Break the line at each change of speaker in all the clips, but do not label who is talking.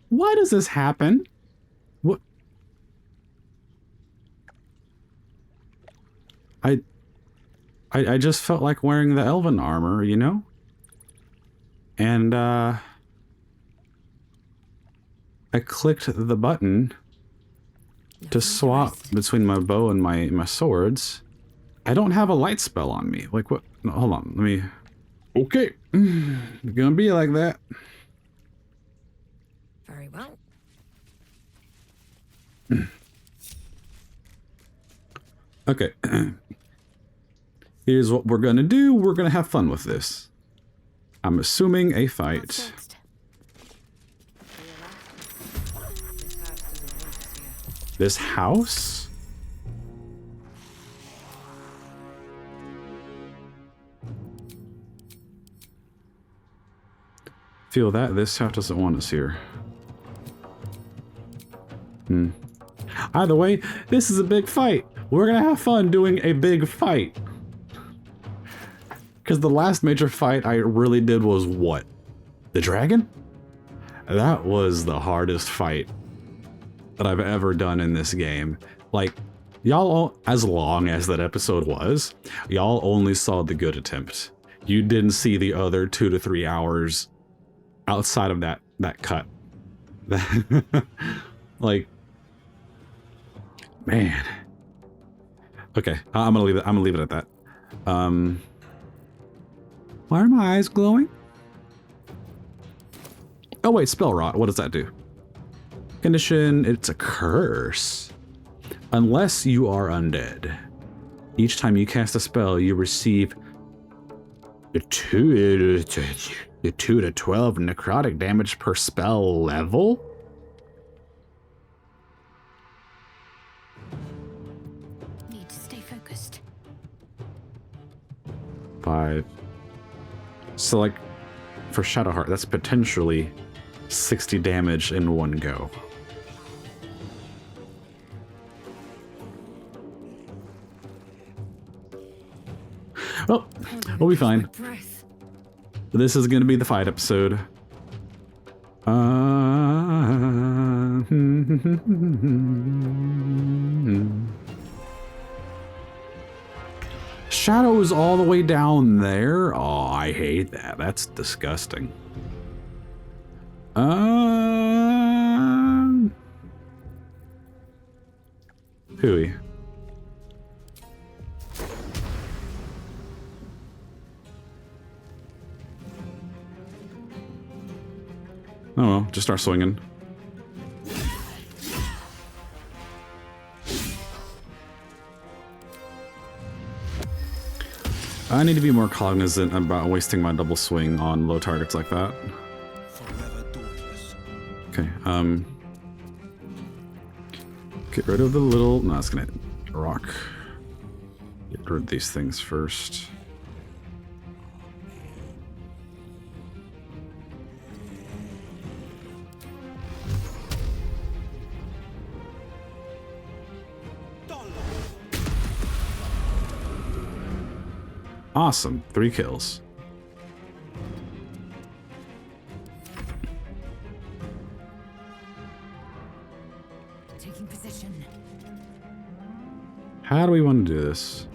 Why does this happen? What? I just felt like wearing the elven armor, you know? And, I clicked the button to swap between my bow and my swords. I don't have a light spell on me. Like, what? No, hold on, let me... Okay. It's gonna be like that.
Very well.
Okay. Here's what we're gonna do. We're gonna have fun with this. I'm assuming a fight. This house? Feel that? This house doesn't want us here. Either way, this is a big fight. We're gonna have fun doing a big fight. Because the last major fight I really did was what? The dragon? That was the hardest fight that I've ever done in this game. Like, y'all, as long as that episode was, y'all only saw the good attempt. You didn't see the other 2 to 3 hours outside of that cut. Like, man. Okay, I'm gonna leave it. I'm gonna leave it at that. Why are my eyes glowing? Oh wait, spell rot. What does that do? Condition. It's a curse. Unless you are undead. Each time you cast a spell, you receive the 2 to 12 necrotic damage per spell level.
Need to stay focused.
5. So, like, for Shadowheart, that's potentially 60 damage in one go. Well, we'll be fine. This is going to be the fight episode. Shadow is all the way down there. Oh, I hate that. That's disgusting. Hooey. Oh well, just start swinging. I need to be more cognizant about wasting my double swing on low targets like that. Okay, get rid of the little... No, it's gonna rock. Get rid of these things first. Awesome. 3 kills.
Taking position.
How do we want to do this?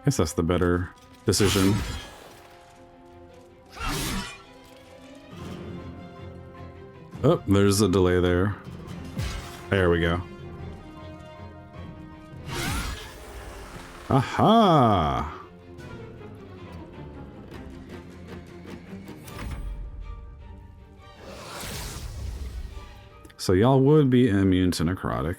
I guess that's the better decision. Oh, there's a delay there. There we go. Aha! So y'all would be immune to necrotic.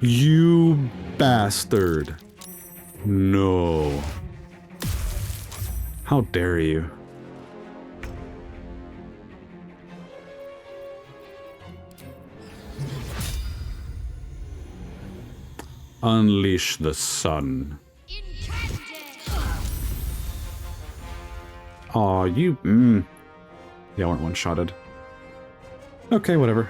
You bastard. No. How dare you? Unleash the sun. Aw, you... Yeah, I weren't one-shotted. Okay, whatever.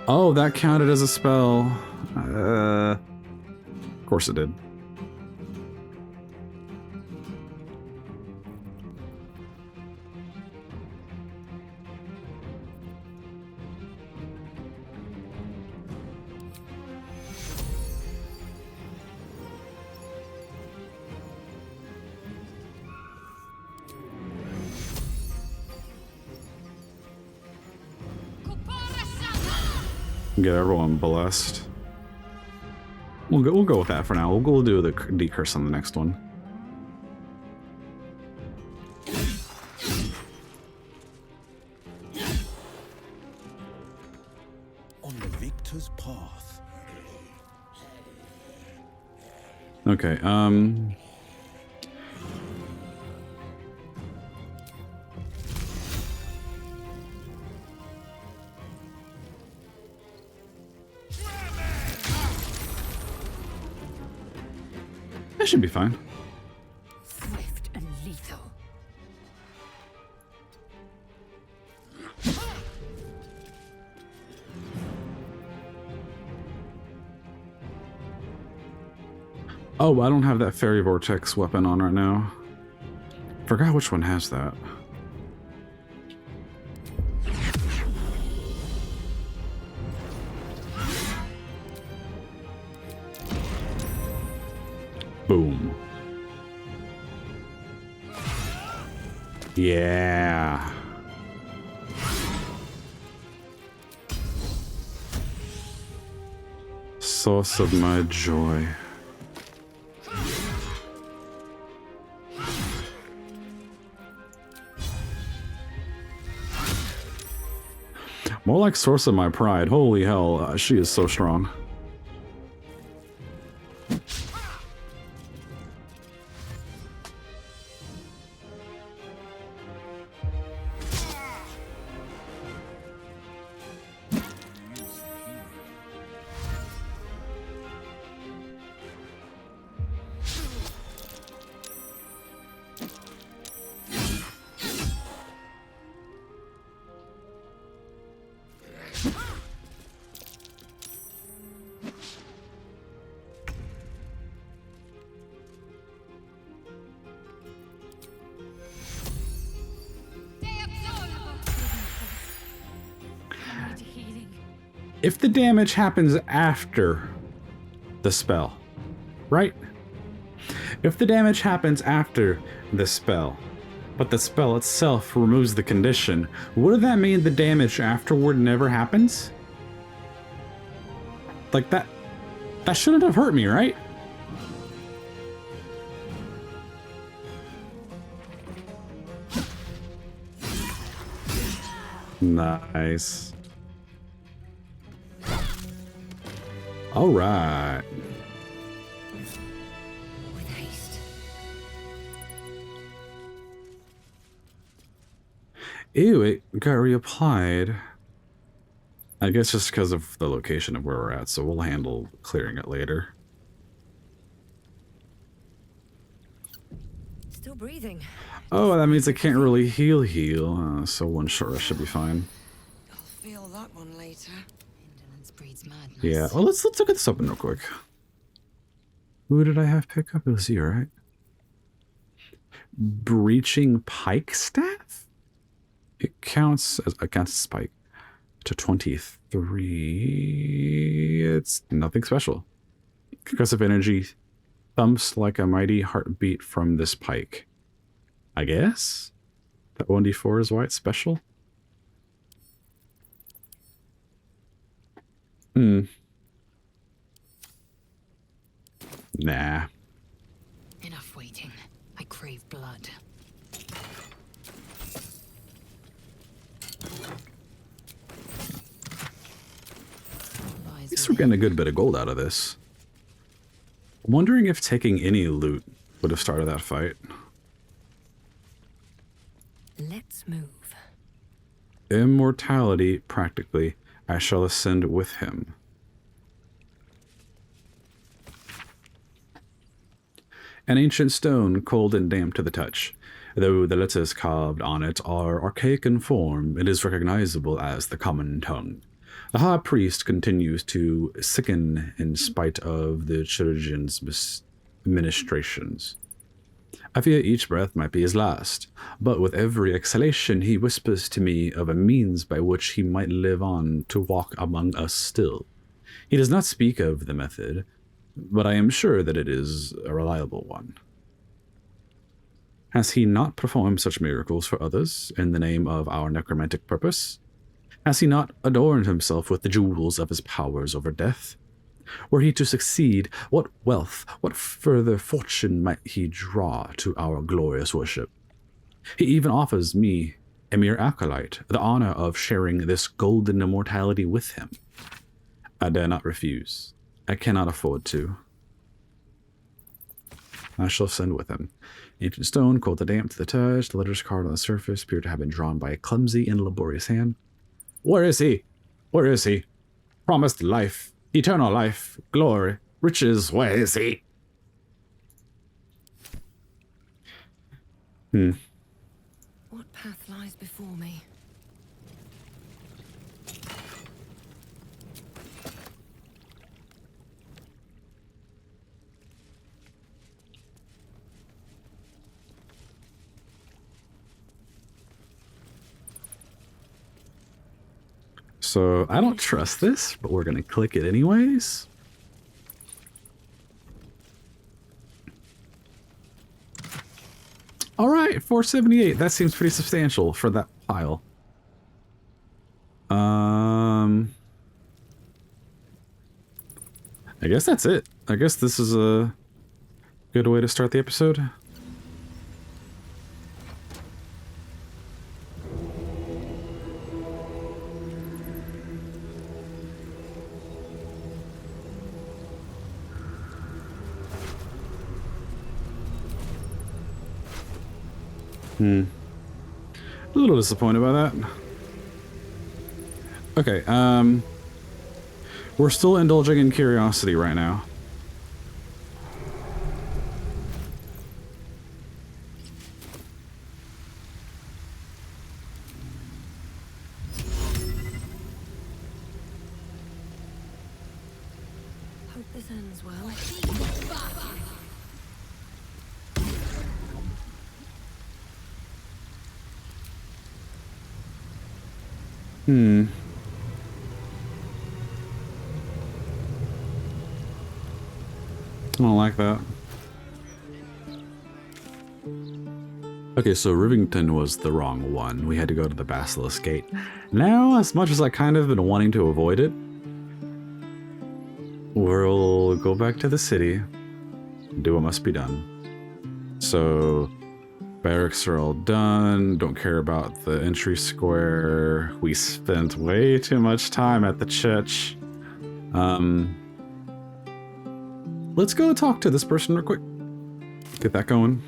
Oh, that counted as a spell. Of course it did. Get everyone blessed. We'll go with that for now. We'll do the decurse on the next one.
On the victor's path.
Okay, that should be fine.
Swift and lethal.
Oh, I don't have that Fairy Vortex weapon on right now. Forgot which one has that. Boom. Yeah. Source of my joy. More like source of my pride. Holy hell, she is so strong. If the damage happens after the spell, right? If the damage happens after the spell, but the spell itself removes the condition, wouldn't that mean the damage afterward never happens? Like that shouldn't have hurt me, right? Nice. All right.
With haste.
Ew, it got reapplied. I guess just because of the location of where we're at, so we'll handle clearing it later.
Still breathing.
Oh, that means I can't really heal. So one short rest should be fine.
I'll feel that one later.
Indolence breeds madness.
Yeah, well, let's look at this open real quick. Who did I have pick up? It was you, right? Breaching Pike Staff? It counts as spike to 23. It's nothing special. Concussive energy thumps like a mighty heartbeat from this pike. I guess? That 1d4 is why it's special? Nah.
Enough waiting. I crave blood.
least we're getting a good bit of gold out of this. I'm wondering if taking any loot would have started that fight.
Let's move.
Immortality, practically. I shall ascend with him. An ancient stone, cold and damp to the touch. Though the letters carved on it are archaic in form, it is recognizable as the common tongue. The high priest continues to sicken in spite of the chirurgeon's ministrations. I fear each breath might be his last, but with every exhalation he whispers to me of a means by which he might live on to walk among us still. He does not speak of the method, but I am sure that it is a reliable one. Has he not performed such miracles for others in the name of our necromantic purpose? Has he not adorned himself with the jewels of his powers over death? Were he to succeed, what wealth, what further fortune might he draw to our glorious worship? He even offers me, a mere acolyte, the honor of sharing this golden immortality with him. I dare not refuse. I cannot afford to. I shall send with him. Ancient stone, cold and damp to the touch, the letters carved on the surface appear to have been drawn by a clumsy and laborious hand. Where is he? Where is he? Promised life, eternal life, glory, riches, where is he?
What path lies before me?
So I don't trust this, but we're going to click it anyways. All right, 478. That seems pretty substantial for that pile. I guess that's it. I guess this is a good way to start the episode. A little disappointed by that. Okay, we're still indulging in curiosity right now.
Hope this ends well.
I don't like that. Okay, so Rivington was the wrong one. We had to go to the Basilisk Gate. Now, as much as I kind of been wanting to avoid it, we'll go back to the city and do what must be done. So, barracks are all done. Don't care about the entry square. We spent way too much time at the church. Let's go talk to this person real quick. Get that going.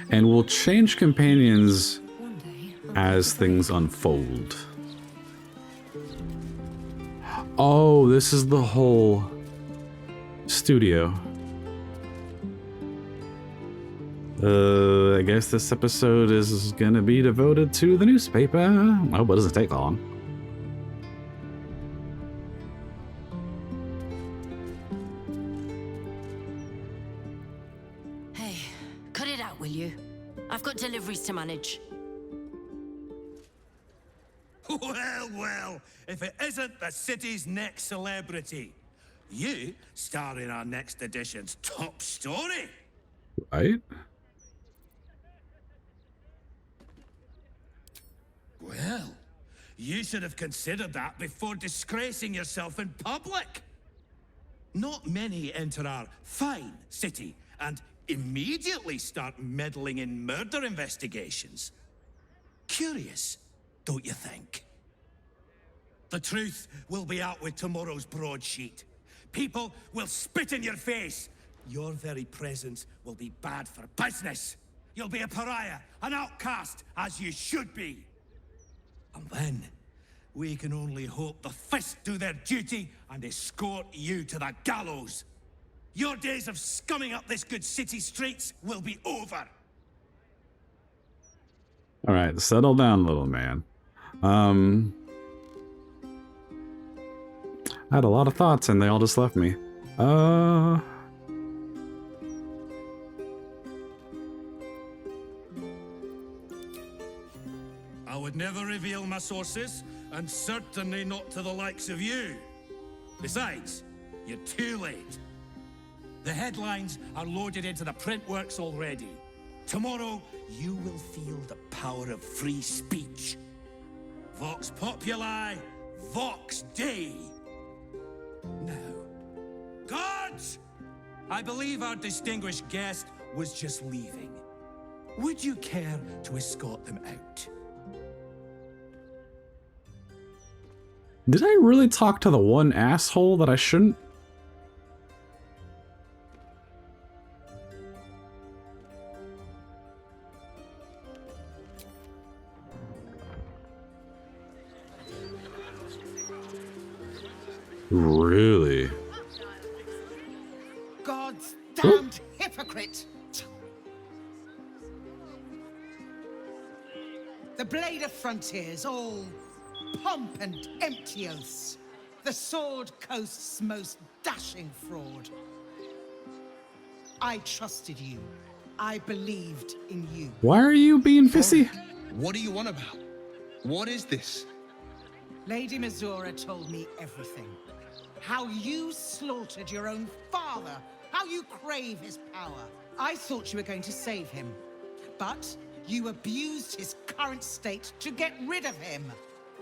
And we'll change companions as things unfold. Oh, this is the whole studio. I guess this episode is gonna be devoted to the newspaper. I hope it doesn't take long.
Hey, cut it out, will you? I've got deliveries to manage.
Well, well, if it isn't the city's next celebrity. You star in our next edition's top story.
Right?
Well, you should have considered that before disgracing yourself in public. Not many enter our fine city and immediately start meddling in murder investigations. Curious, don't you think? The truth will be out with tomorrow's broadsheet. People will spit in your face. Your very presence will be bad for business. You'll be a pariah, an outcast, as you should be. And then, we can only hope the Fist do their duty and escort you to the gallows. Your days of scumming up this good city streets will be over.
All right, settle down, little man. I had a lot of thoughts and they all just left me.
I would never reveal my sources, and certainly not to the likes of you. Besides, you're too late. The headlines are loaded into the print works already. Tomorrow, you will feel the power of free speech. Vox Populi, Vox Dei. Now, guards! I believe our distinguished guest was just leaving. Would you care to escort them out?
Did I really talk to the one asshole that I shouldn't? Really?
God's damned hypocrite! The Blade of Frontiers, all pomp and empty oaths. The Sword Coast's most dashing fraud. I trusted you. I believed in you.
Why are you being pissy?
What are you on about? What is this?
Lady Mizora told me everything. How you slaughtered your own father. How you crave his power. I thought you were going to save him. But you abused his current state to get rid of him.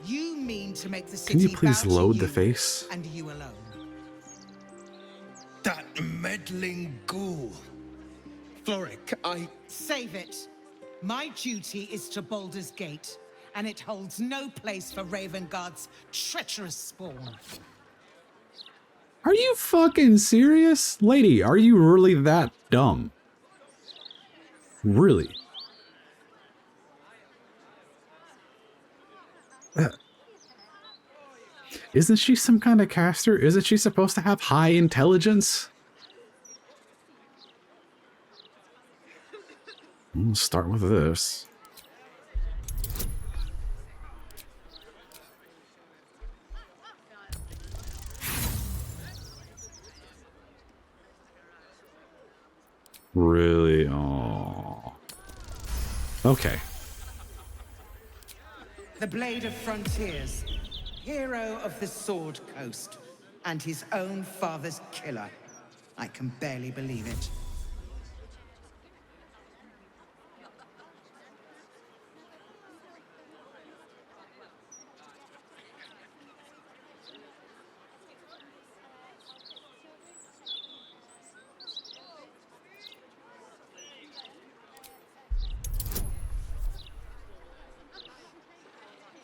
You mean to make the city
Can you please
bow to
load the
you
face?
and you alone.
That meddling ghoul. Floric,
Save it. My duty is to Baldur's Gate, and it holds no place for Ravenguard's treacherous spawn.
Are you fucking serious? Lady, are you really that dumb? Really? Isn't she some kind of caster? Isn't she supposed to have high intelligence? We'll start with this. Really? Oh. Okay.
The Blade of Frontiers, hero of the Sword Coast, and his own father's killer. I can barely believe it.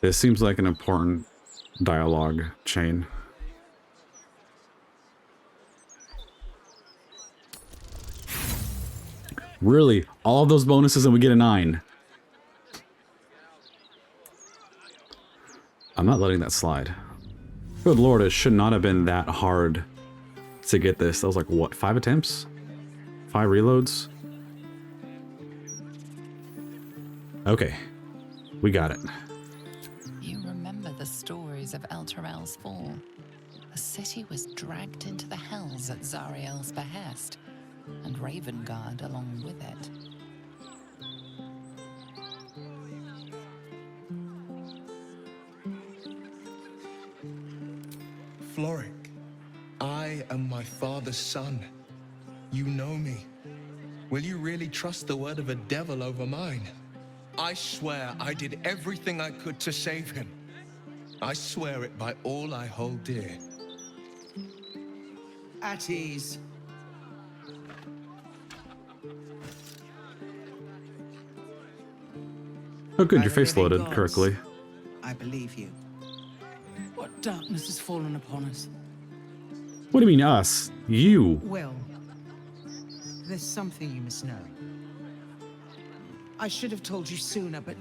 This seems like an important dialogue chain. Really? All of those bonuses and we get a 9. I'm not letting that slide. Good lord, it should not have been that hard to get this. That was like, what, 5 attempts? 5 reloads? Okay. We got it.
You remember the stories of Elturel's fall. The city was dragged into the hells at Zariel's behest, and Ravengard along with it.
Floric, I am my father's son. You know me. Will you really trust the word of a devil over mine? I swear I did everything I could to save him. I swear it by all I hold dear.
At ease.
Oh good,
By
your
the
face
living
loaded
gods,
correctly.
I believe you.
What
Darkness has fallen upon us.
What do you mean us? You.
Will, there's something you must know. I should have told you sooner, but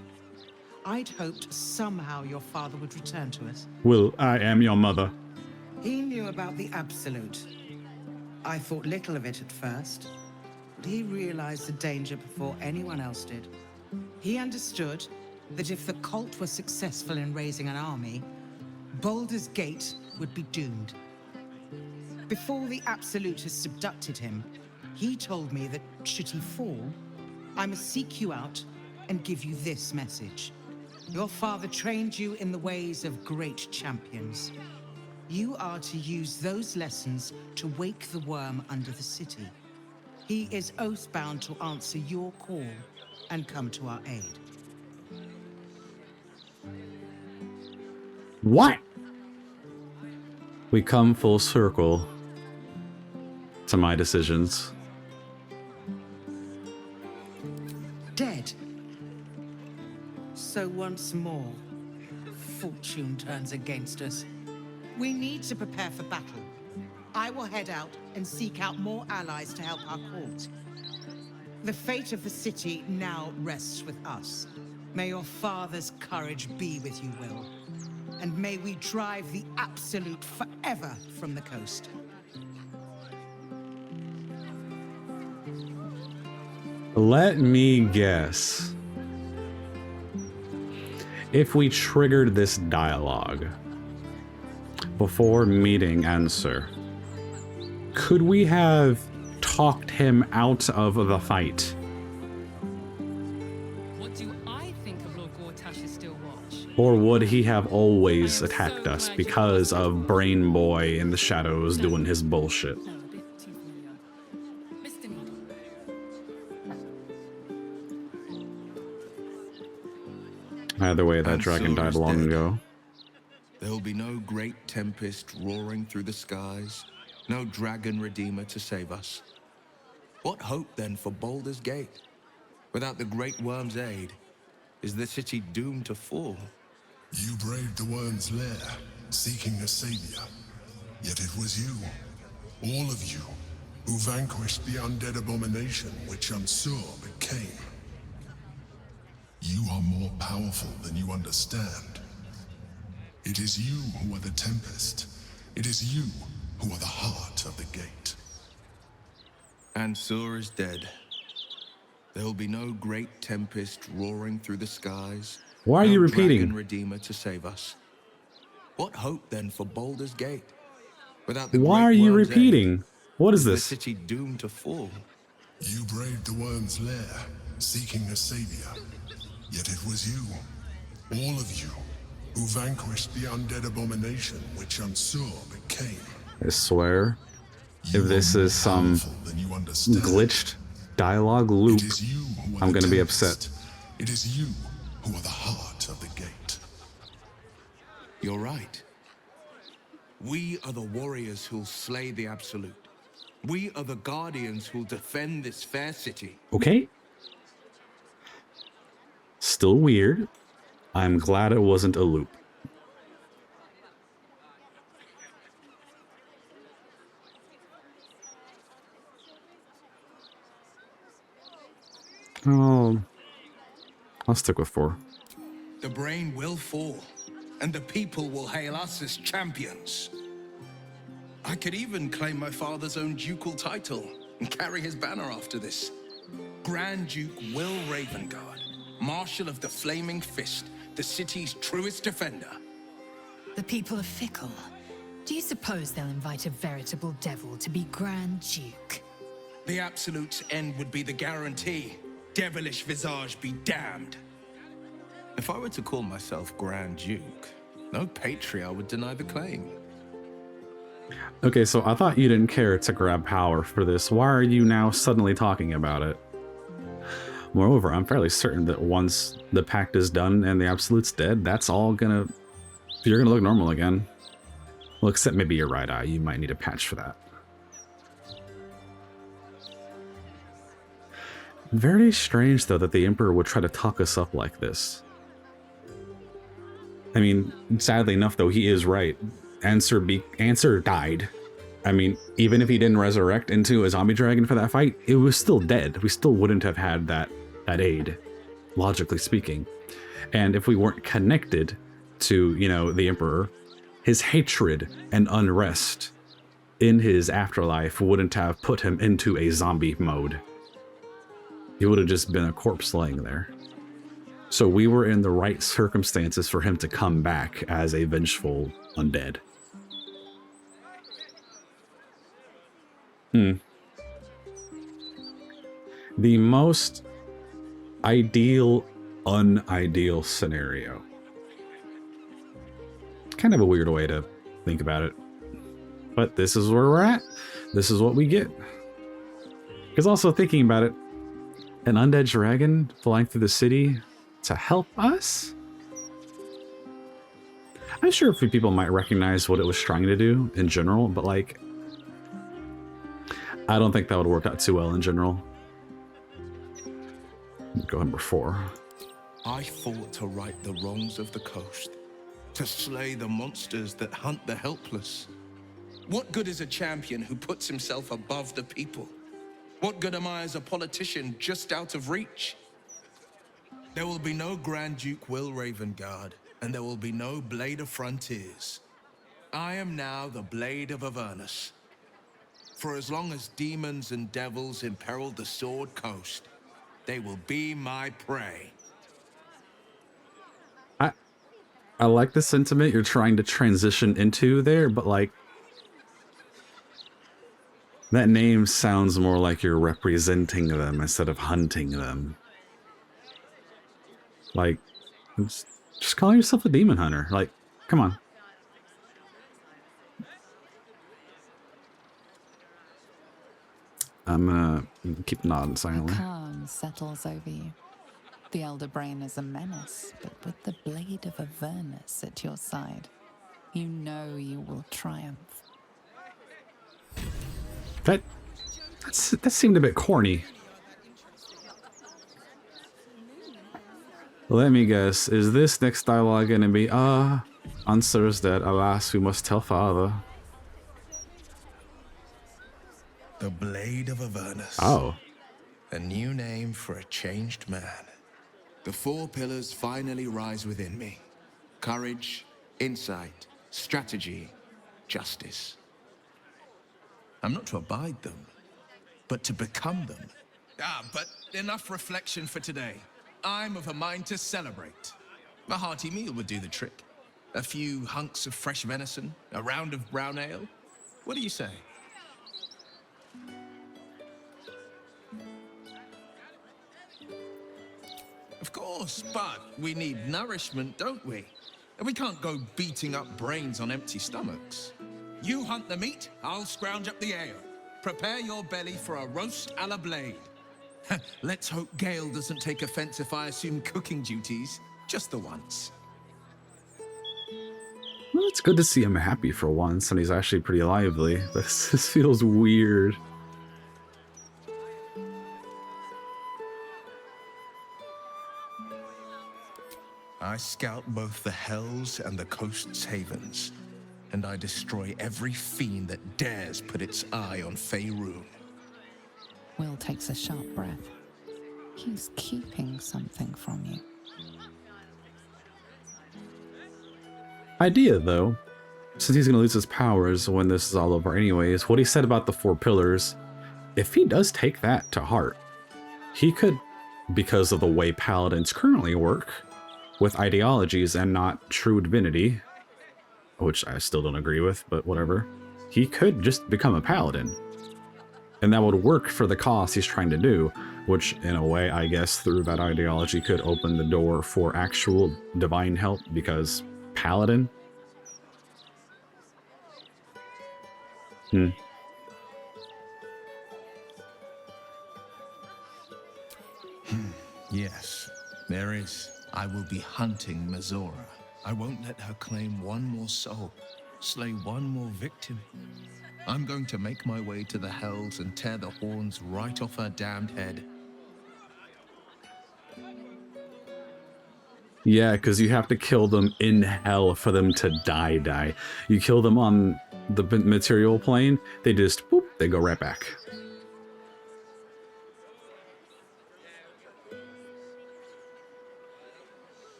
I'd hoped somehow your father would return to us.
Will, I am your mother.
He knew about the Absolute. I thought little of it at first, but he realized the danger before anyone else did. He understood that if the cult was successful in raising an army, Baldur's Gate would be doomed. Before the Absolutists abducted him, he told me that should he fall, I must seek you out and give you this message. Your father trained you in the ways of great champions. You are to use those lessons to wake the worm under the city. He is oath-bound to answer your call and come to our aid.
What? We come full circle to my decisions.
Dead. So once more, fortune turns against us. We need to prepare for battle. I will head out and seek out more allies to help our cause. The fate of the city now rests with us. May your father's courage be with you, Will. And may we drive the Absolute forever from the coast.
Let me guess. If we triggered this dialogue before meeting Answer, could we have talked him out of the fight?
What do I think of Lord Gortash's still watch?
Or would he have always attacked us because of Brain Boy in the shadows doing his bullshit?
No, a bit too familiar. Mr. Needle.
Either way, that
And
dragon
so
died
is
long
dead.
ago.
There will be no great tempest roaring through the skies, no dragon redeemer to save us. What hope then for Baldur's Gate? Without the great worm's aid, is the city doomed to fall?
You braved the worm's lair, seeking a savior. Yet it was you, all of you, who vanquished the undead abomination which Unsur became. You are more powerful than you understand. It is you who are the Tempest. It is you who are the heart of the gate.
Ansur is dead. There will be no great tempest roaring through the skies.
Why are you
no
repeating?
dragon redeemer to save us. What hope then for Baldur's Gate? Without the
Why
great
are you
worm's
repeating?
aid,
What is
the
this?
city doomed to fall?
You braved the worm's lair, seeking a savior. Yet it was you, all of you, who vanquished the undead abomination which Unsur became.
I swear,
You
if this
are
is
more
some
powerful than you understand.
glitched dialogue loop,
It is you who are
I'm
the
gonna be
Tempest.
upset.
It is you who are the heart of the gate.
You're right. We are the warriors who'll slay the Absolute. We are the guardians who'll defend this fair city.
Okay? Still weird. I'm glad it wasn't a loop. Oh, I'll stick with 4.
The brain will fall, and the people will hail us as champions. I could even claim my father's own ducal title and carry his banner after this. Grand Duke Will Ravengard, Marshal of the Flaming Fist, the city's truest defender.
The people are fickle. Do you suppose they'll invite a veritable devil to be Grand Duke?
The Absolute's end would be the guarantee. Devilish visage be damned. If I were to call myself Grand Duke, no patriarch would deny the claim.
Okay, so I thought you didn't care to grab power for this. Why are you now suddenly talking about it? Moreover, I'm fairly certain that once the pact is done and the Absolute's dead, that's all gonna... You're gonna look normal again. Well, except maybe your right eye. You might need a patch for that. Very strange, though, that the Emperor would try to talk us up like this. I mean, sadly enough, though, he is right. Answer died. I mean, even if he didn't resurrect into a zombie dragon for that fight, it was still dead. We still wouldn't have had that aid, logically speaking. And if we weren't connected to, you know, the Emperor, his hatred and unrest in his afterlife wouldn't have put him into a zombie mode. He would have just been a corpse laying there. So we were in the right circumstances for him to come back as a vengeful undead. The most ideal, unideal scenario. Kind of a weird way to think about it. But this is where we're at. This is what we get. Because also thinking about it, an undead dragon flying through the city to help us? I'm sure a few people might recognize what it was trying to do in general, but like, I don't think that would work out too well in general. Go number 4.
I fought to right the wrongs of the coast, to slay the monsters that hunt the helpless. What good is a champion who puts himself above the people? What good am I as a politician just out of reach? There will be no Grand Duke Will Ravengard, and there will be no Blade of Frontiers. I am now the Blade of Avernus. For as long as demons and devils imperil the Sword Coast, they will be my prey.
I like the sentiment you're trying to transition into there, but like, that name sounds more like you're representing them instead of hunting them. Like, just call yourself a demon hunter. Like, come on. I'm gonna keep nodding silently.
Calm settles over you. The Elder Brain is a menace, but with the Blade of Avernus at your side, you know you will triumph.
That seemed a bit corny. Let me guess, is this next dialogue gonna be, answers that alas we must tell father?
The Blade of Avernus.
Oh.
A new name for a changed man. The 4 pillars finally rise within me. Courage, insight, strategy, justice. I'm not to abide them, but to become them. But enough reflection for today. I'm of a mind to celebrate. A hearty meal would do the trick. A few hunks of fresh venison, a round of brown ale. What do you say? Of course, but we need nourishment, don't we? And we can't go beating up brains on empty stomachs. You hunt the meat, I'll scrounge up the ale. Prepare your belly for a roast a la Blade. Let's hope Gale doesn't take offense if I assume cooking duties, just the once.
Well, it's good to see him happy for once, and he's actually pretty lively. This feels weird.
I scout both the hells and the coast's havens, and I destroy every fiend that dares put its eye on Faerun.
Will takes a sharp breath. He's keeping something from you.
Idea, though, since he's going to lose his powers when this is all over anyways, what he said about the 4 pillars, if he does take that to heart, he could, because of the way paladins currently work, with ideologies and not true divinity, which I still don't agree with, but whatever, he could just become a paladin. And that would work for the cause he's trying to do, which in a way, I guess, through that ideology could open the door for actual divine help, because paladin?
Yes, there is. I will be hunting Mazora. I won't let her claim one more soul, slay one more victim. I'm going to make my way to the hells and tear the horns right off her damned head.
Yeah, because you have to kill them in hell for them to die. You kill them on the material plane, they just, boop, they go right back.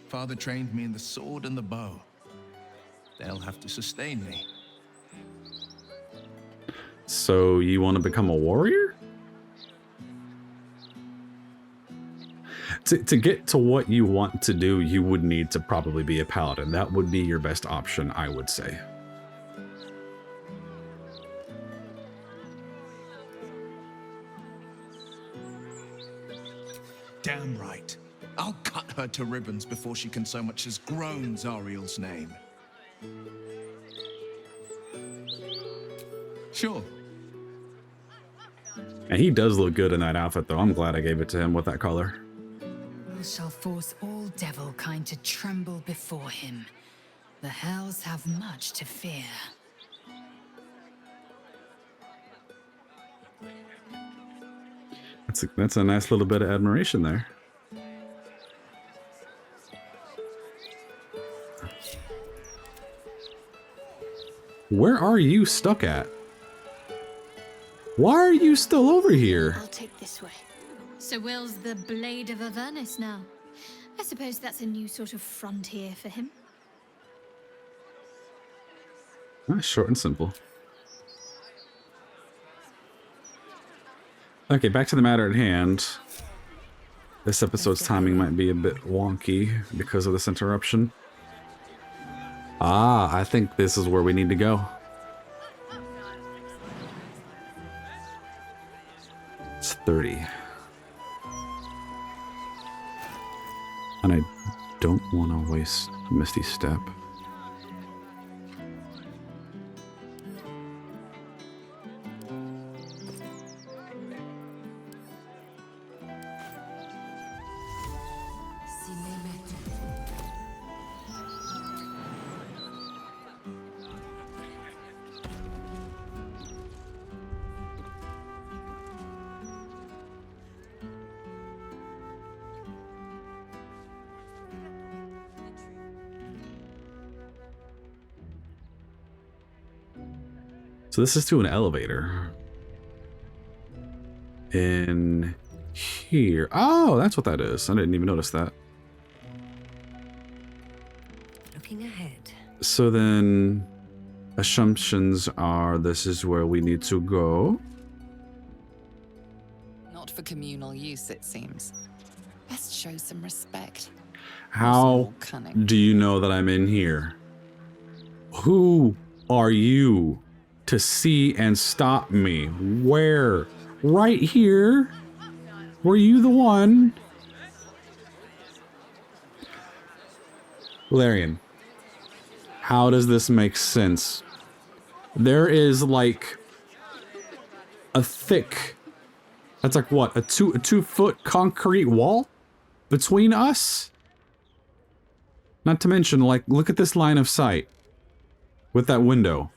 Father trained me in the sword and the bow. They'll have to sustain me.
So you want to become a warrior? To get to what you want to do, you would need to probably be a paladin. That would be your best option, I would say.
Damn right. I'll cut her to ribbons before she can so much as groan Zariel's name. Sure.
And he does look good in that outfit, though. I'm glad I gave it to him with that color.
I shall force all devil kind to tremble before him. The hells have much to fear.
That's a nice little bit of admiration there. Where are you stuck at? Why are you still over here?
I'll take this way. So Will's the Blade of Avernus now. I suppose that's a new sort of frontier for him.
That's short and simple. Okay, back to the matter at hand. This episode's timing might be a bit wonky because of this interruption. Ah, I think this is where we need to go. It's 30. And I don't want to waste Misty Step. So this is to an elevator. In here. Oh, that's what that is. I didn't even notice that.
Looking ahead.
So then, assumptions are this is where we need to go.
Not for communal use, it seems. Best show some respect.
How
Cunning.
do you know that I'm in here? Who are you to see and stop me? Where? Right here? Were you the one? Valerian, how does this make sense? There is like a thick, that's like what, a 2-foot concrete wall between us? Not to mention, like, look at this line of sight with that window.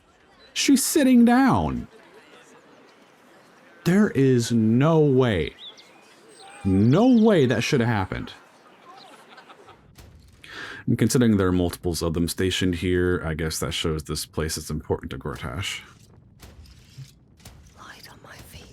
She's sitting down. There is no way that should have happened. And considering there are multiples of them stationed here, I guess that shows this place is important to Gortash.
Light on my feet.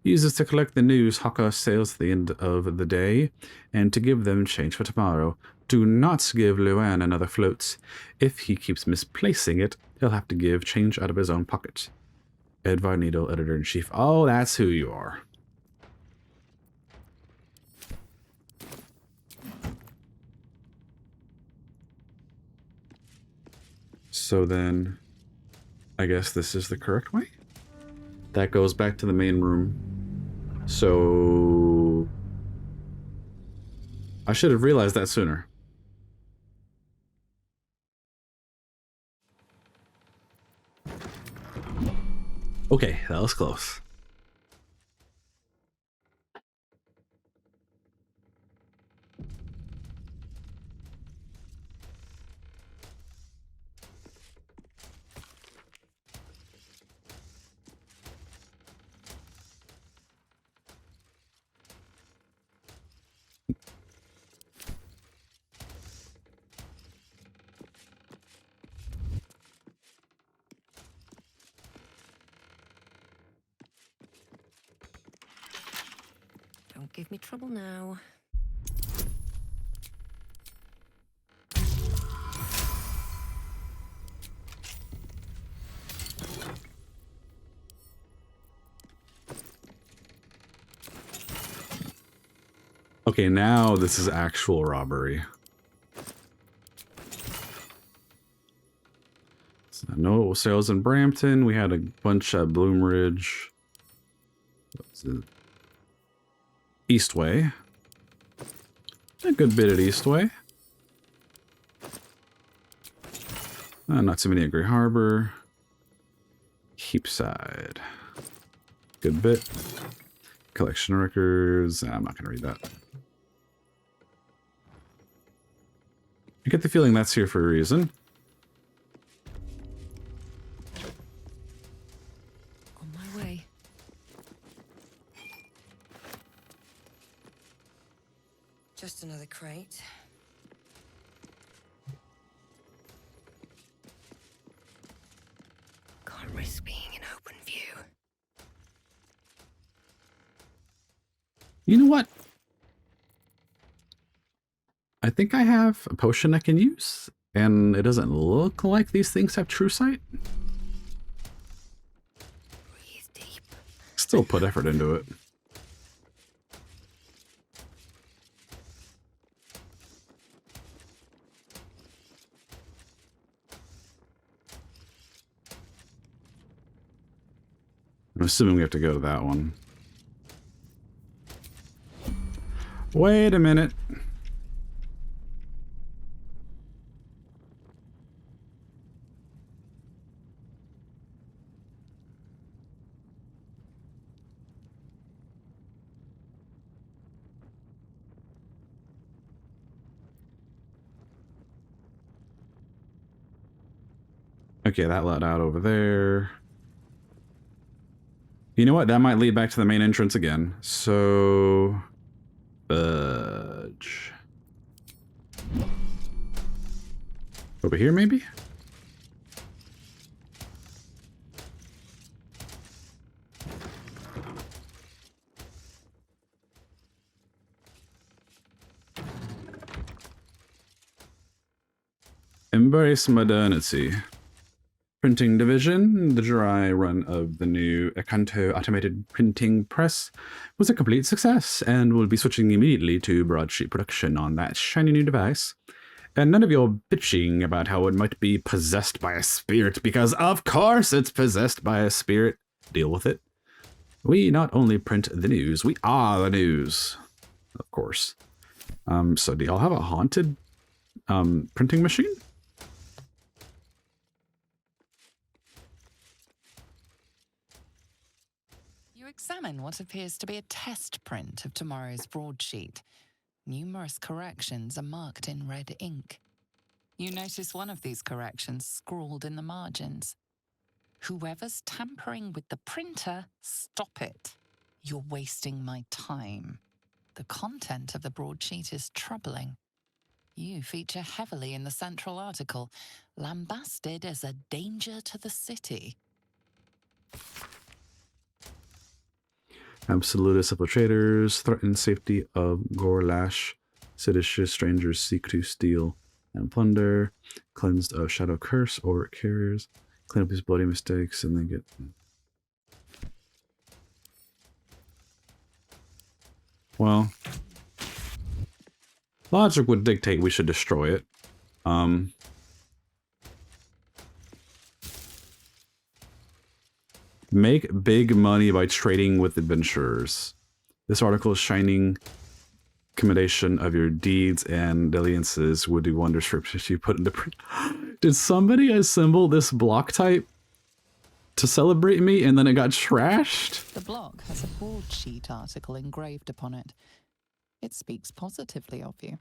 Uses to collect the news Haka sails at the end of the day, and to give them change for tomorrow. Do not give Luan another float. If he keeps misplacing it, he'll have to give change out of his own pocket. Edvard Needle, Editor-in-Chief. Oh, that's who you are. So then, I guess this is the correct way? That goes back to the main room. So I should have realized that sooner. Okay, that was close.
Don't give me trouble now.
Okay, now this is actual robbery. So no sales in Brampton. We had a bunch at Bloomridge. What's it? Eastway. A good bit at Eastway. Not too many at Grey Harbor. Heapside. Good bit. Collection records. I'm not going to read that. I get the feeling that's here for a reason.
On my way. Just another crate. Can't risk being in open view.
You know what? I think I have a potion I can use, and it doesn't look like these things have true sight.
Breathe deep.
Still put effort into it. I'm assuming we have to go to that one. Wait a minute. Okay, that led out over there. You know what? That might lead back to the main entrance again. So... Budge. Over here, maybe? Embrace modernity. Printing division, the dry run of the new Akanto automated printing press was a complete success, and we'll be switching immediately to broadsheet production on that shiny new device. And none of your bitching about how it might be possessed by a spirit, because of course it's possessed by a spirit. Deal with it. We not only print the news, we are the news. Of course. So do y'all have a haunted printing machine?
Examine what appears to be a test print of tomorrow's broadsheet. Numerous corrections are marked in red ink. You notice one of these corrections scrawled in the margins. Whoever's tampering with the printer, stop it. You're wasting my time. The content of the broadsheet is troubling. You feature heavily in the central article, lambasted as a danger to the city.
Absolutist infiltrators threaten safety of Gorlash. Seditious strangers seek to steal and plunder. Cleansed of shadow curse or carriers. Clean up these bloody mistakes and then get... Well, logic would dictate we should destroy it. Make big money by trading with adventurers. This article is shining commendation of your deeds and dalliances would do wonders for you put into print. Did somebody assemble this block type to celebrate me and then it got trashed?
The block has a broadsheet article engraved upon it. It speaks positively of you.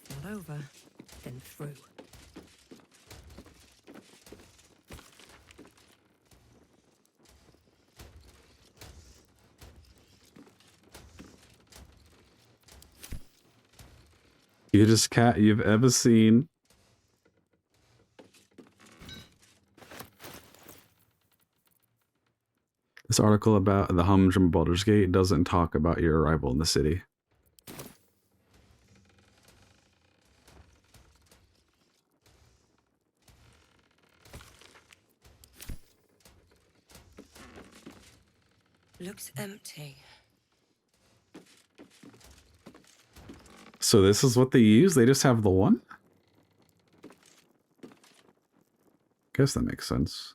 If not over, then through.
Cutest cat you've ever seen. This article about the humdrum Baldur's Gate doesn't talk about your arrival in the city.
Looks empty.
So this is what they use? They just have the one? Guess that makes sense.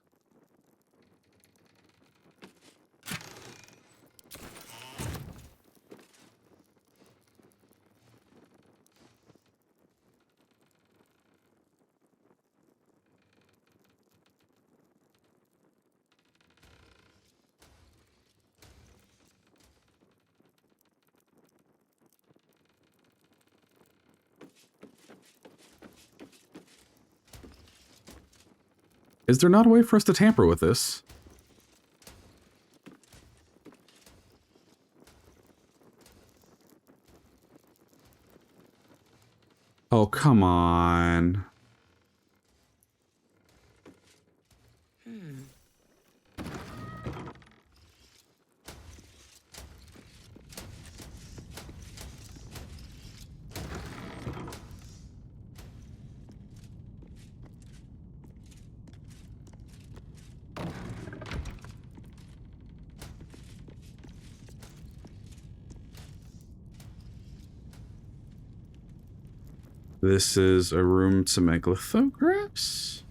Is there not a way for us to tamper with this? Oh, come on. This is a room to make lithographs.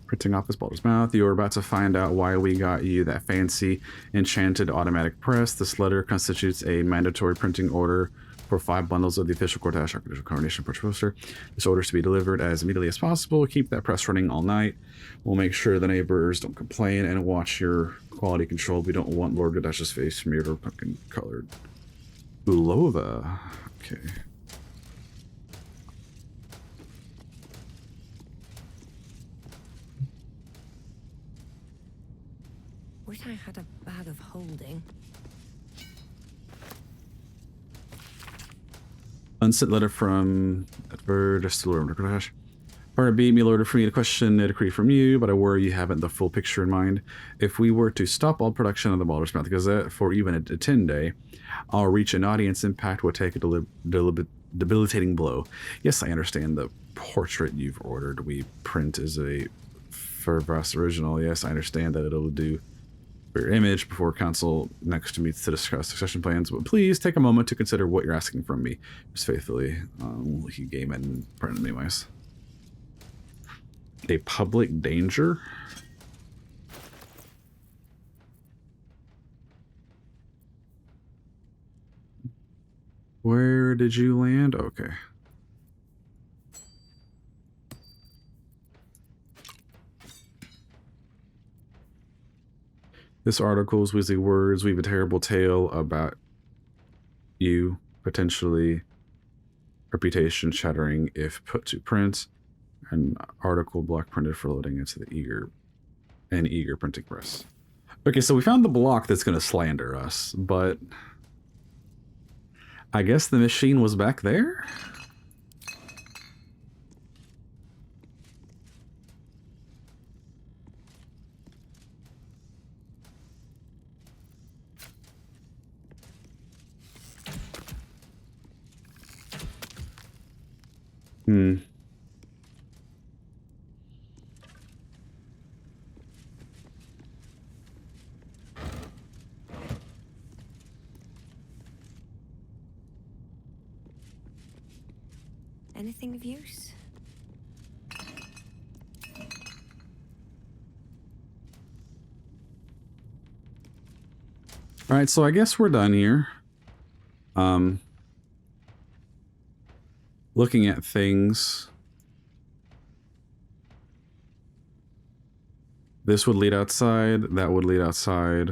Printing off this Baldur's mouth. You're about to find out why we got you that fancy enchanted automatic press. This letter constitutes a mandatory printing order for 5 bundles of the official Cortash Architectural Coronation Portrait Poster. This order is to be delivered as immediately as possible. Keep that press running all night. We'll make sure the neighbors don't complain and watch your quality control. We don't want Lord Gadash's face smeared or pumpkin colored. Bulova. Okay.
Wish I had a bag of holding.
Unsent letter from Edward, just to Lord Gaddash. Pardon me, my lord, for me to question a decree from you, but I worry you haven't the full picture in mind. If we were to stop all production of the Baldur's Mouth Gazette for even a 10-day, our reach and audience impact would take a debilitating blow. Yes, I understand the portrait you've ordered we print is a Furvas original. Yes, I understand that it'll do for your image before council next meets to discuss succession plans, but please take a moment to consider what you're asking from me. Just faithfully, he game and printed me anyways. A public danger? Where did you land? Okay. This article's Weasley words weave a terrible tale about you, potentially reputation shattering if put to print. An article block printed for loading into the eager printing press. Okay, so we found the block that's going to slander us, but I guess the machine was back there?
Anything of use?
All right, so I guess we're done here. Looking at things. This would lead outside, that would lead outside.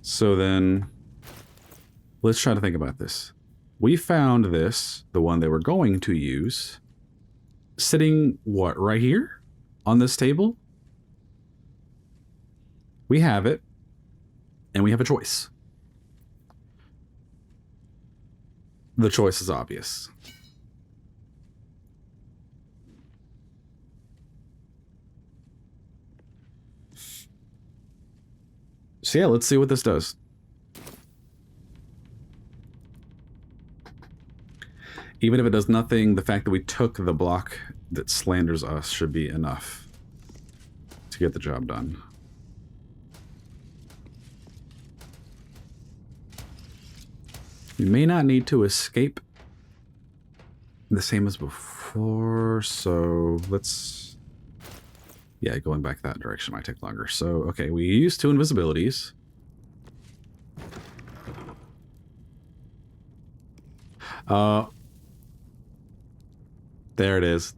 So then, let's try to think about this. We found this, the one they were going to use, sitting, what, right here? On this table? We have it. And we have a choice. The choice is obvious. So yeah, let's see what this does. Even if it does nothing, the fact that we took the block that slanders us should be enough to get the job done. You may not need to escape the same as before, so let's... Yeah, going back that direction might take longer. So, okay, we used 2 invisibilities. There it is.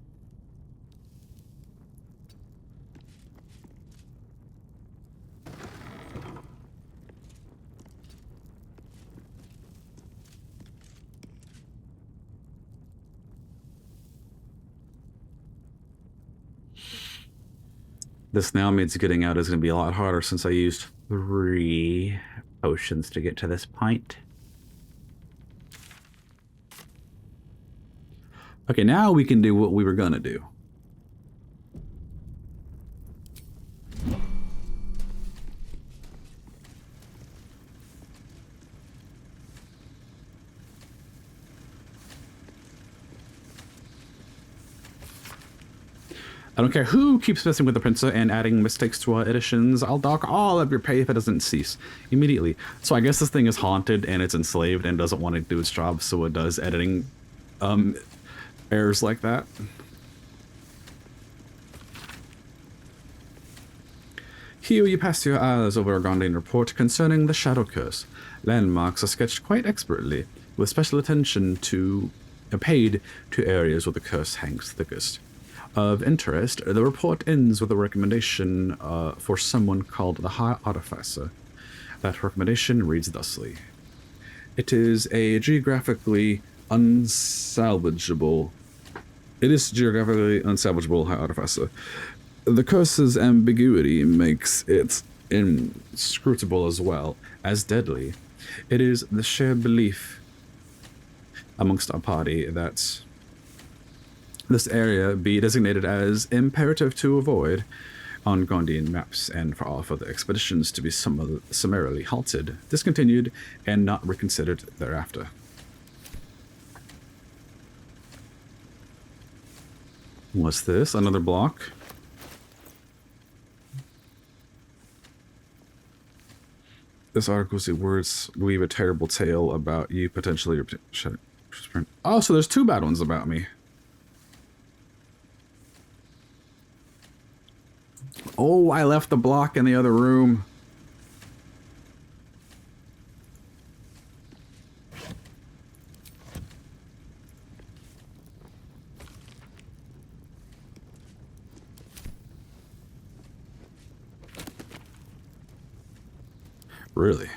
This now means getting out is going to be a lot harder since I used 3 potions to get to this point. Okay, now we can do what we were going to do. I don't care who keeps messing with the printer and adding mistakes to our editions. I'll dock all of your pay if it doesn't cease immediately. So I guess this thing is haunted and it's enslaved and doesn't want to do its job, so it does editing errors like that. Here you pass your eyes over a Gondian report concerning the Shadow Curse. Landmarks are sketched quite expertly, with special attention paid to areas where the curse hangs thickest. Of interest, the report ends with a recommendation for someone called the High Artificer. That recommendation reads thusly. It is geographically unsalvageable, High Artificer. The curse's ambiguity makes it inscrutable as well as deadly. It is the shared belief amongst our party that this area be designated as imperative to avoid on Gondian maps, and for all further expeditions to be summarily halted, discontinued, and not reconsidered thereafter. What's this? Another block? This article's words weave a terrible tale about you potentially... Oh, so there's 2 bad ones about me. Oh, I left the block in the other room. Really?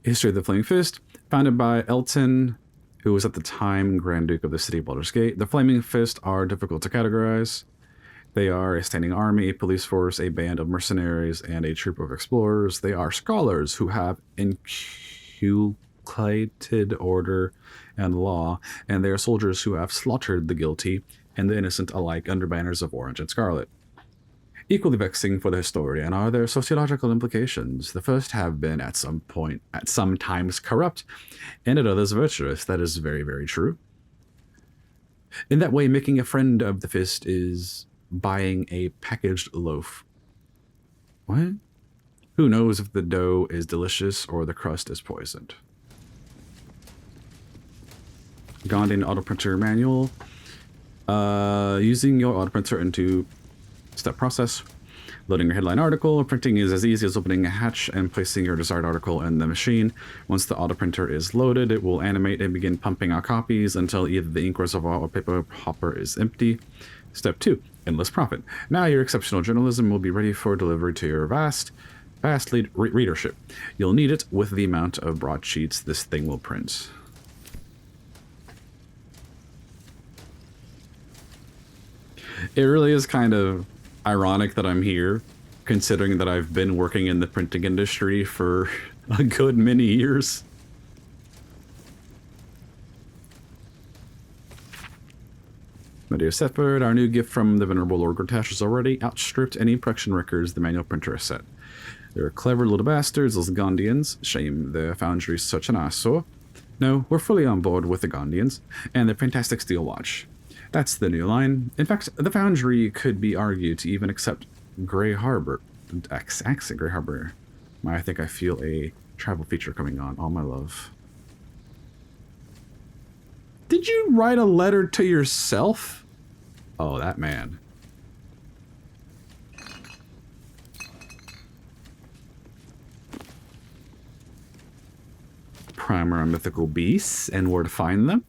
History of the Flaming Fist, founded by Elton, who was at the time Grand Duke of the city of Baldur's Gate. The Flaming Fist are difficult to categorize. They are a standing army, a police force, a band of mercenaries, and a troop of explorers. They are scholars who have inculcated order and law, and they are soldiers who have slaughtered the guilty and the innocent alike under banners of orange and scarlet. Equally vexing for the historian are their sociological implications. The first have been at some times corrupt, and at others virtuous. That is very, very true. In that way, making a friend of the fist is buying a packaged loaf. What? Who knows if the dough is delicious or the crust is poisoned? Gondian auto printer manual. Using your auto printer in 2-step process. Loading your headline article. Printing is as easy as opening a hatch and placing your desired article in the machine. Once the auto printer is loaded, it will animate and begin pumping out copies until either the ink reservoir or paper hopper is empty. Step 2. Endless profit. Now your exceptional journalism will be ready for delivery to your vast readership. You'll need it with the amount of broadsheets this thing will print. It really is kind of ironic that I'm here, considering that I've been working in the printing industry for a good many years. My dear Setford, our new gift from the Venerable Lord Gortash has already outstripped any production records the manual printer has set. They're clever little bastards, those Gondians. Shame their foundry's such an eyesore. No, we're fully on board with the Gondians, and their fantastic steel watch. That's the new line. In fact, the foundry could be argued to even accept Grey Harbor. Accent Grey Harbor. I think I feel a travel feature coming on. All my love. Did you write a letter to yourself? Oh, that man. Primer on mythical beasts and where to find them.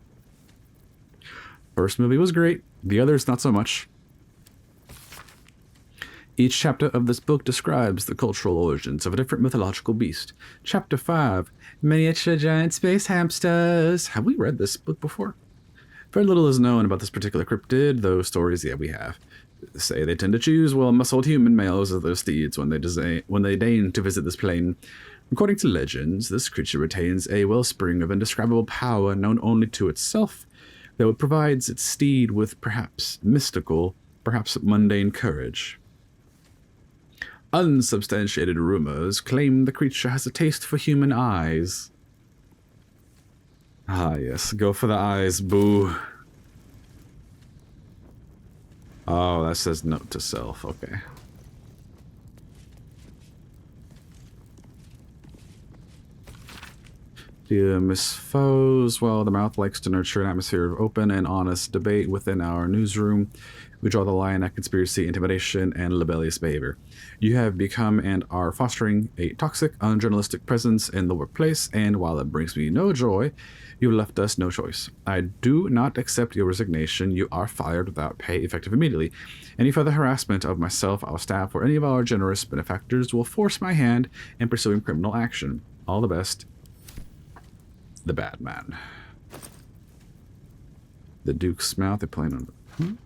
First movie was great. The others, not so much. Each chapter of this book describes the cultural origins of a different mythological beast. Chapter 5, Miniature Giant Space Hamsters. Have we read this book before? Very little is known about this particular cryptid, though stories, yeah, we have. Say they tend to choose well-muscled human males as their steeds when they deign to visit this plane. According to legends, this creature retains a wellspring of indescribable power known only to itself, though it provides its steed with perhaps mystical, perhaps mundane courage. Unsubstantiated rumors claim the creature has a taste for human eyes. Ah, yes, go for the eyes, boo. Oh, that says note to self, okay. Dear Miss Foes, while the mouth likes to nurture an atmosphere of open and honest debate within our newsroom, we draw the line at conspiracy, intimidation, and libellous behavior. You have become and are fostering a toxic, unjournalistic presence in the workplace, and while it brings me no joy, you left us no choice. I do not accept your resignation. You are fired without pay, effective immediately. Any further harassment of myself, our staff, or any of our generous benefactors will force my hand in pursuing criminal action. All the best. The bad man. The Duke's mouth, they're playing on the...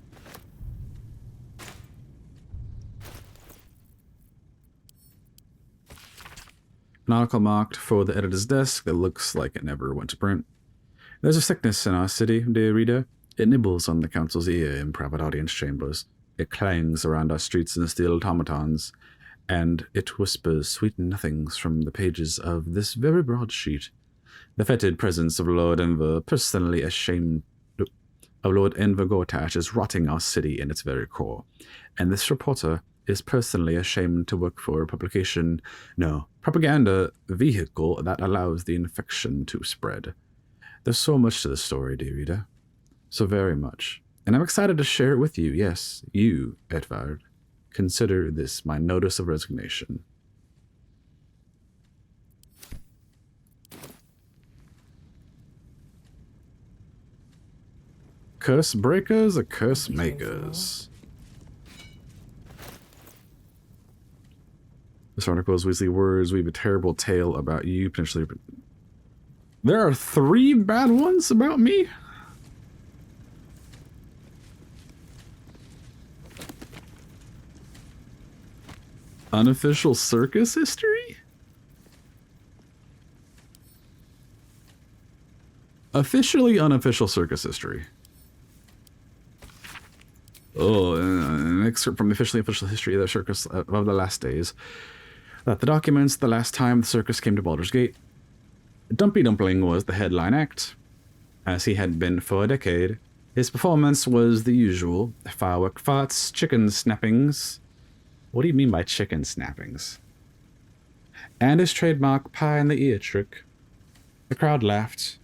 Nautical marked for the editor's desk that looks like it never went to print. There's a sickness in our city, dear reader. It nibbles on the council's ear in private audience chambers. It clangs around our streets in steel automatons, and it whispers sweet nothings from the pages of this very broadsheet. The fetid presence of Lord Enver, personally ashamed of Lord Enver Gortash, is rotting our city in its very core, and this reporter is personally ashamed to work for a propaganda vehicle that allows the infection to spread. There's so much to this story, dear reader. So very much. And I'm excited to share it with you. Yes, you, Edvard. Consider this my notice of resignation. Curse breakers or curse makers? This article is Weasley words. We have a terrible tale about you, potentially. There are 3 bad ones about me? Unofficial circus history? Officially unofficial circus history. Oh, an excerpt from the official history of the circus of the last days. That the documents the last time the circus came to Baldur's Gate. Dumpy Dumpling was the headline act, as he had been for a decade. His performance was the usual: firework farts, chicken snappings. What do you mean by chicken snappings? And his trademark pie in the ear trick. The crowd laughed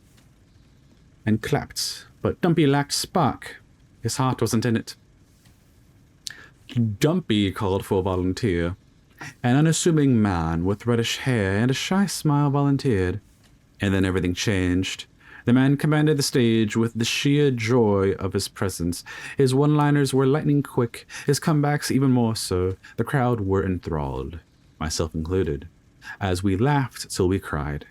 and clapped, but Dumpy lacked spark. His heart wasn't in it. Dumpy called for a volunteer. An unassuming man with reddish hair and a shy smile volunteered. And then everything changed. The man commanded the stage with the sheer joy of his presence. His one-liners were lightning quick, his comebacks even more so. The crowd were enthralled, myself included, as we laughed till we cried.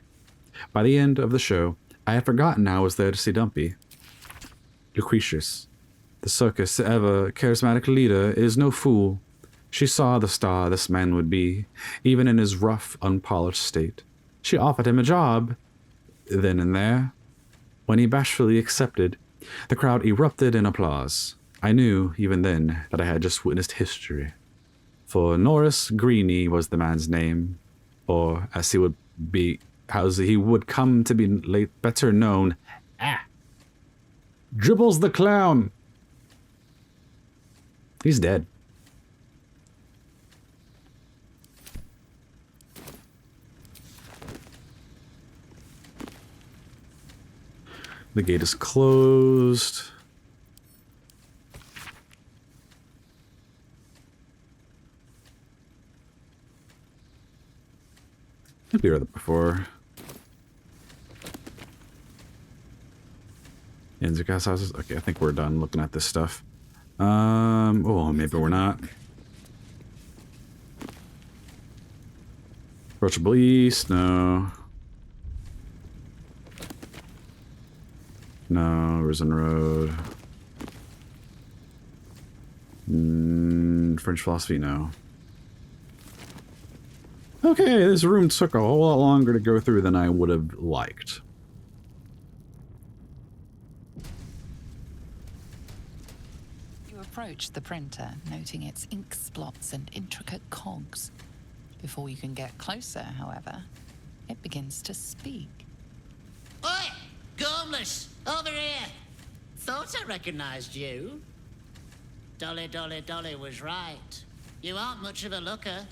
By the end of the show, I had forgotten I was there to see Dumpy. Lucretius, The circus' ever charismatic leader is no fool. She saw the star this man would be, even in his rough, unpolished state. She offered him a job, then and there. When he bashfully accepted, the crowd erupted in applause. I knew, even then, that I had just witnessed history. For Norris Greeny was the man's name, or as he would come to be better known, Dribbles the Clown. He's dead. The gate is closed. I've been here before. Inzuka's houses. Okay, I think we're done looking at this stuff. Oh, maybe we're not. Approachable East, no. No, Risen Road. French philosophy, no. Okay, this room took a whole lot longer to go through than I would have liked.
You approach the printer, noting its ink splots and intricate cogs. Before you can get closer, however, it begins to speak.
Oi! Gormless! Over here! Thought I recognized you. Dolly was right. You aren't much of a looker.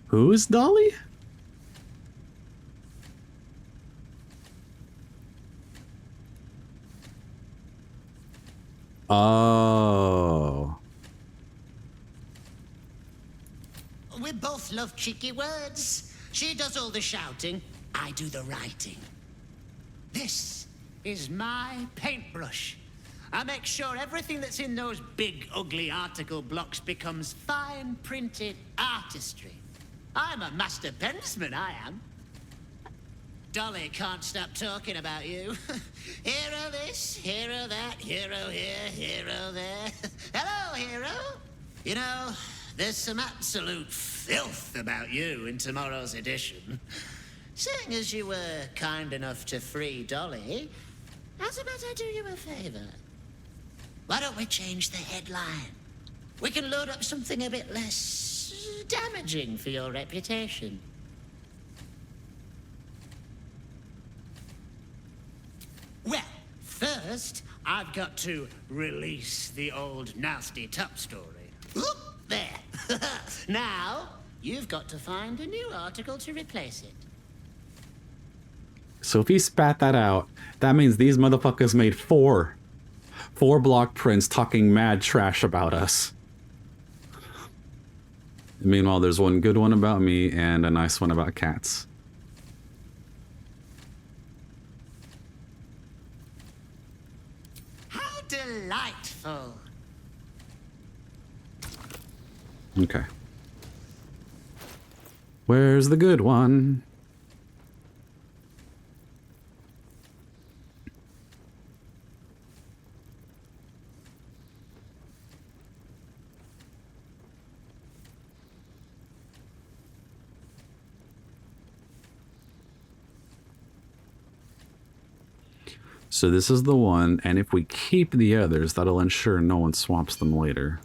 Who is Dolly? Oh.
We both love cheeky words. She does all the shouting, I do the writing. This is my paintbrush. I make sure everything that's in those big, ugly article blocks becomes fine printed artistry. I'm a master pensman, I am. Dolly can't stop talking about you. Hero this, hero that, hero here, hero there. Hello, hero. You know, there's some absolute filth about you in tomorrow's edition. Seeing as you were kind enough to free Dolly, how's about I do you a favor? Why don't we change the headline? We can load up something a bit less damaging for your reputation. Well, first, I've got to release the old nasty top story. Oop, there. Now, you've got to find a new article to replace it.
So if he spat that out, that means these motherfuckers made four block prints talking mad trash about us. Meanwhile, there's one good one about me and a nice one about cats.
How delightful.
Okay. Where's the good one? So this is the one, and if we keep the others, that'll ensure no one swaps them later.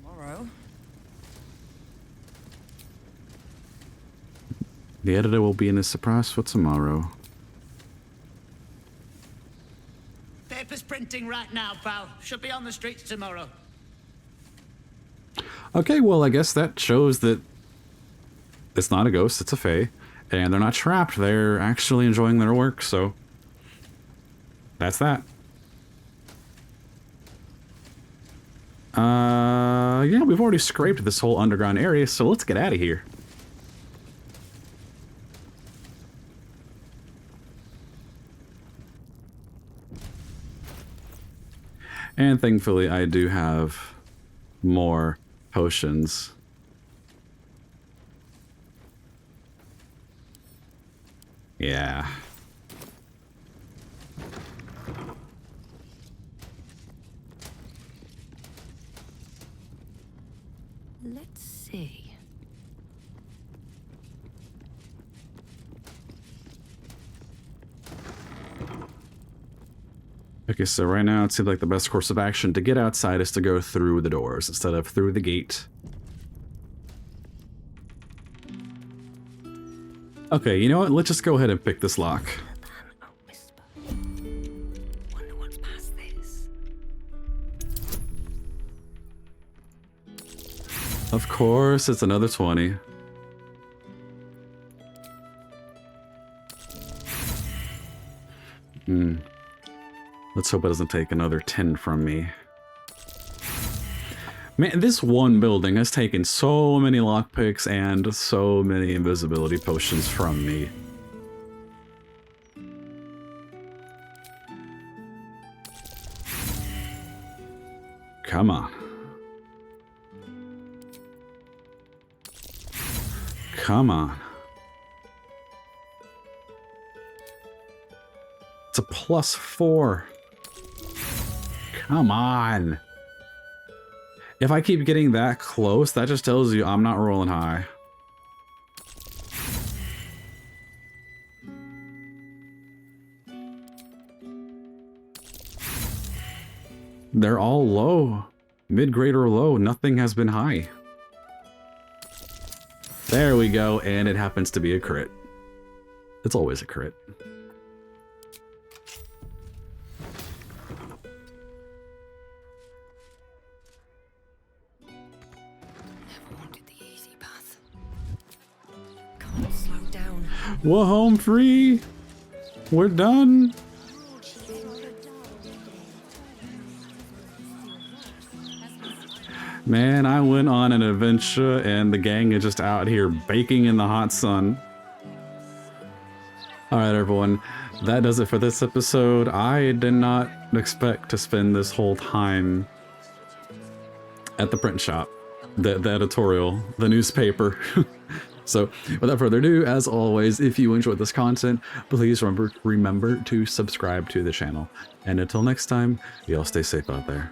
Tomorrow.
The editor will be in a surprise for tomorrow.
Paper's printing right now, pal. Should be on the streets tomorrow.
Okay, well, I guess that shows that it's not a ghost, it's a fae. And they're not trapped, they're actually enjoying their work, so that's that. Yeah, we've already scraped this whole underground area, so let's get out of here. And thankfully, I do have more potions. Yeah.
Let's see.
Okay, so right now it seems like the best course of action to get outside is to go through the doors instead of through the gate. Okay, you know what? Let's just go ahead and pick this lock.
A whisper. Wonder what's past this.
Of course, it's another 20. Let's hope it doesn't take another 10 from me. Man, this one building has taken so many lockpicks and so many invisibility potions from me. Come on. Come on. It's a +4. Come on. If I keep getting that close, that just tells you I'm not rolling high. They're all low. Mid-grade or low. Nothing has been high. There we go, and it happens to be a crit. It's always a crit. We're home free. We're done. Man, I went on an adventure and the gang is just out here baking in the hot sun. Alright everyone, that does it for this episode. I did not expect to spend this whole time at the print shop, the editorial, the newspaper. So, without further ado, as always, if you enjoyed this content, please remember to subscribe to the channel. And until next time, y'all stay safe out there.